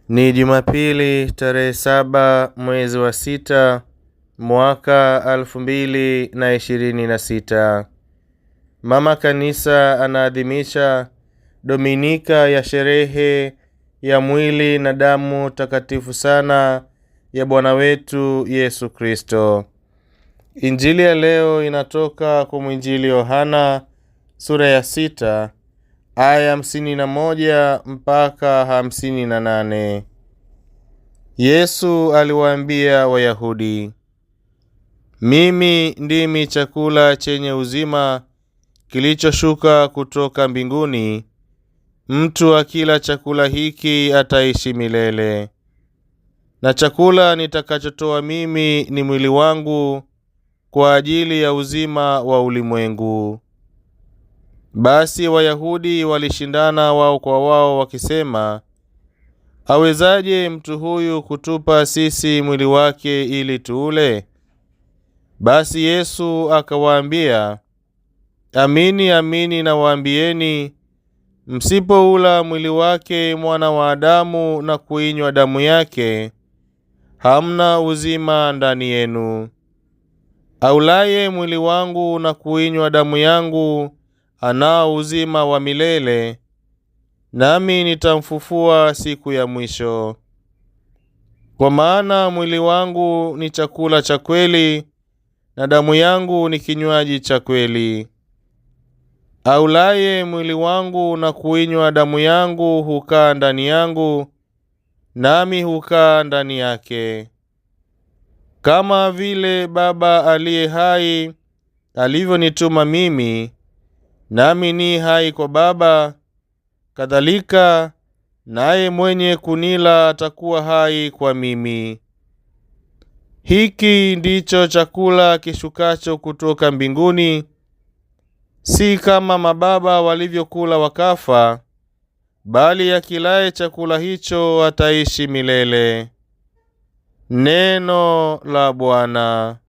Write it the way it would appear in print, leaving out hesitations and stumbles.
Ni Jumapili tarehe 7 mwezi wa 6 mwaka 2026. Mama Kanisa anaadhimisha Dominika ya sherehe ya mwili na damu takatifu sana ya Bwana wetu Yesu Kristo. Injili ya leo inatoka kwa mwinjili Yohana sura ya 6 aya 51 mpaka 58. Yesu aliwaambia Wayahudi, mimi ndimi chakula chenye uzima kilichoshuka kutoka mbinguni. Mtu akila chakula hiki ataishi milele. Na chakula nitakachotoa mimi ni mwili wangu kwa ajili ya uzima wa ulimwengu. Basi Wayahudi walishindana wao kwa wao wakisema, awezaje mtu huyu kutupa sisi mwili wake ili tuule? Basi Yesu akawaambia, amini amini nawaambieni, msipoula mwili wake Mwana wa Adamu na kuinywa damu yake, hamna uzima ndani yenu. Aulaye mwili wangu na kuinywa damu yangu anao uzima wa milele, nami nitamfufua siku ya mwisho. Kwa maana mwili wangu ni chakula cha kweli, na damu yangu ni kinywaji cha kweli. Aulaye mwili wangu na kuinywa damu yangu hukaa ndani yangu, nami hukaa ndani yake. Kama vile Baba aliye hai alivyonituma mimi, nami ni hai kwa Baba, kadhalika naye mwenye kunila atakuwa hai kwa mimi. Hiki ndicho chakula kishukacho kutoka mbinguni, si kama mababa walivyokula wakafa, bali akilaye chakula hicho ataishi milele. Neno la Bwana.